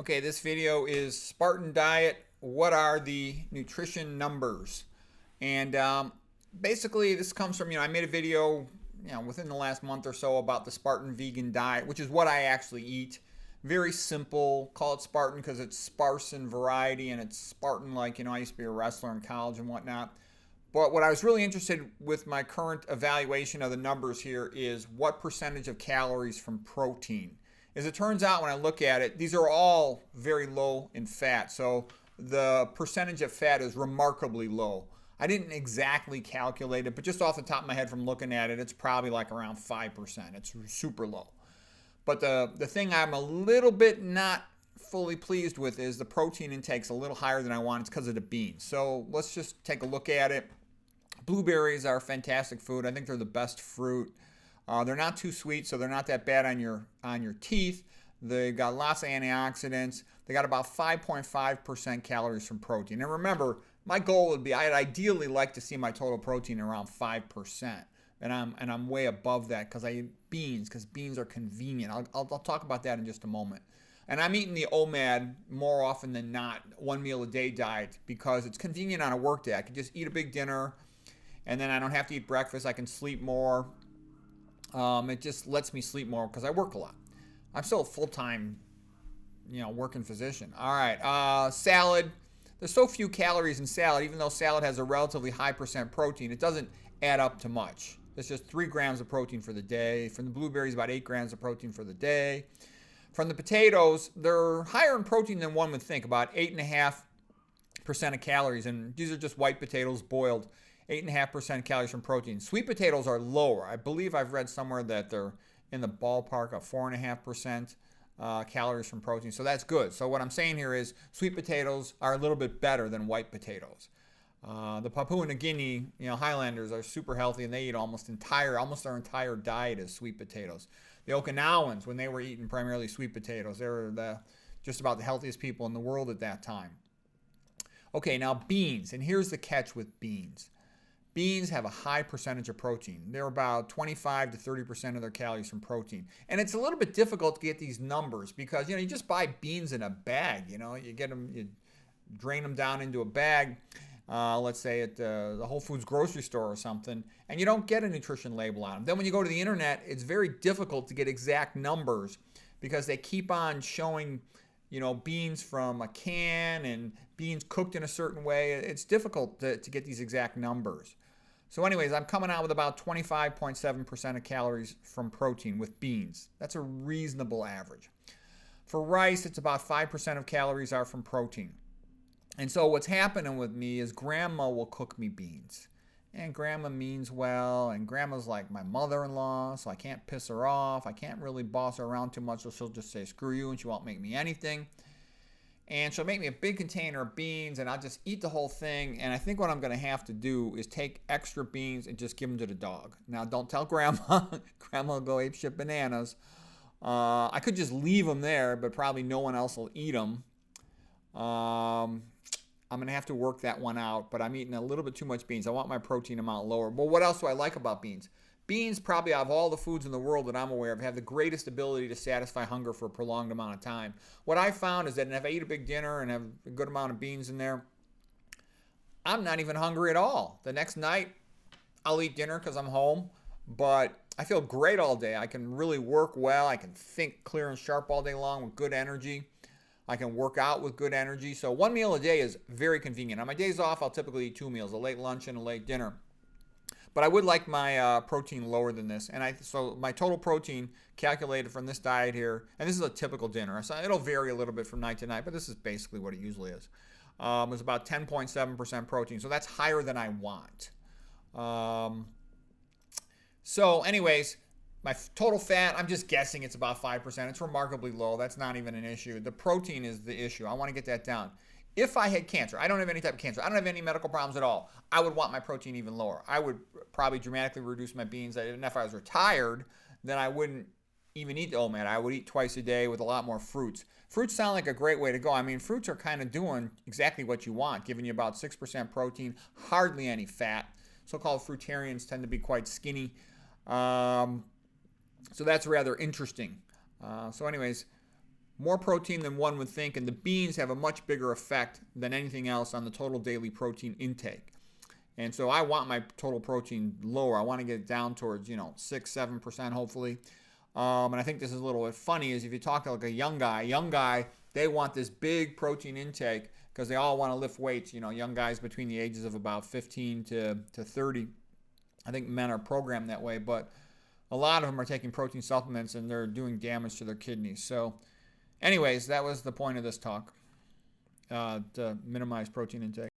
Okay, this video is Spartan Diet. What are the nutrition numbers? And basically, this comes from, I made a video, within the last month or so about the Spartan Vegan diet, which is what I actually eat. Very simple. Call it Spartan because it's sparse in variety and it's Spartan like, I used to be a wrestler in college and whatnot. But what I was really interested with my current evaluation of the numbers here is what percentage of calories from protein. As it turns out, when I look at it, these are all very low in fat. So the percentage of fat is remarkably low. I didn't exactly calculate it, but just off the top of my head from looking at it, it's probably like around 5%. It's super low. But the thing I'm a little bit not fully pleased with is the protein intake's a little higher than I want. It's because of the beans. So let's just take a look at it. Blueberries are fantastic food. I think they're the best fruit. They're not too sweet, so they're not that bad on your teeth. They've got lots of antioxidants. They got about 5.5% calories from protein. And remember, my goal would be I'd ideally like to see my total protein around 5%. And I'm way above that because I eat beans because beans are convenient. I'll talk about that in just a moment. And I'm eating the OMAD more often than not, one meal a day diet, because it's convenient on a work day. I can just eat a big dinner and then I don't have to eat breakfast. I can sleep more. It just lets me sleep more because I work a lot. I'm still a full-time, working physician. All right, salad. There's so few calories in salad, even though salad has a relatively high percent protein. It doesn't add up to much. It's just 3 grams of protein for the day. From the blueberries, about 8 grams of protein for the day. From the potatoes, they're higher in protein than one would think, about 8.5% of calories. And these are just white potatoes boiled. 8.5% calories from protein. Sweet potatoes are lower. I believe I've read somewhere that they're in the ballpark of 4.5% calories from protein. So that's good. So what I'm saying here is sweet potatoes are a little bit better than white potatoes. The Papua New Guinea, Highlanders are super healthy and they eat almost their entire diet is sweet potatoes. The Okinawans, when they were eating primarily sweet potatoes, they were just about the healthiest people in the world at that time. Okay, now beans, and here's the catch with beans. Beans have a high percentage of protein. They're about 25 to 30% of their calories from protein. And it's a little bit difficult to get these numbers because, you just buy beans in a bag. You get them, you drain them down into a bag, let's say at the Whole Foods grocery store or something, and you don't get a nutrition label on them. Then when you go to the internet, it's very difficult to get exact numbers because they keep on showing beans from a can and beans cooked in a certain way. It's difficult to get these exact numbers. So anyways, I'm coming out with about 25.7% of calories from protein with beans. That's a reasonable average. For rice, it's about 5% of calories are from protein. And so what's happening with me is grandma will cook me beans. And grandma means well, and grandma's like my mother-in-law, so I can't piss her off. I can't really boss her around too much, so she'll just say, screw you, and she won't make me anything. And she'll make me a big container of beans, and I'll just eat the whole thing. And I think what I'm going to have to do is take extra beans and just give them to the dog. Now, don't tell grandma. Grandma will go apeshit bananas. I could just leave them there, but probably no one else will eat them. I'm going to have to work that one out, but I'm eating a little bit too much beans. I want my protein amount lower. But what else do I like about beans? Beans, probably out of all the foods in the world that I'm aware of, have the greatest ability to satisfy hunger for a prolonged amount of time. What I found is that if I eat a big dinner and have a good amount of beans in there, I'm not even hungry at all. The next night, I'll eat dinner because I'm home, but I feel great all day. I can really work well. I can think clear and sharp all day long with good energy. I can work out with good energy. So one meal a day is very convenient. On my days off, I'll typically eat 2 meals, a late lunch and a late dinner. But I would like my protein lower than this. So my total protein calculated from this diet here, and this is a typical dinner. So it'll vary a little bit from night to night, but this is basically what it usually is. It's about 10.7% protein. So that's higher than I want. So anyways, my total fat, I'm just guessing it's about 5%. It's remarkably low. That's not even an issue. The protein is the issue. I want to get that down. If I had cancer, I don't have any type of cancer. I don't have any medical problems at all. I would want my protein even lower. I would probably dramatically reduce my beans. And if I was retired, then I wouldn't even eat the OMAD. I would eat twice a day with a lot more fruits. Fruits sound like a great way to go. I mean, fruits are kind of doing exactly what you want, giving you about 6% protein, hardly any fat. So-called fruitarians tend to be quite skinny. So that's rather interesting. So anyways, more protein than one would think, and the beans have a much bigger effect than anything else on the total daily protein intake. And so I want my total protein lower. I want to get it down towards, 6-7% hopefully. And I think this is a little bit funny is if you talk to like a young guy, they want this big protein intake because they all want to lift weights. Young guys between the ages of about 15 to 30. I think men are programmed that way, but a lot of them are taking protein supplements and they're doing damage to their kidneys. So anyways, that was the point of this talk, to minimize protein intake.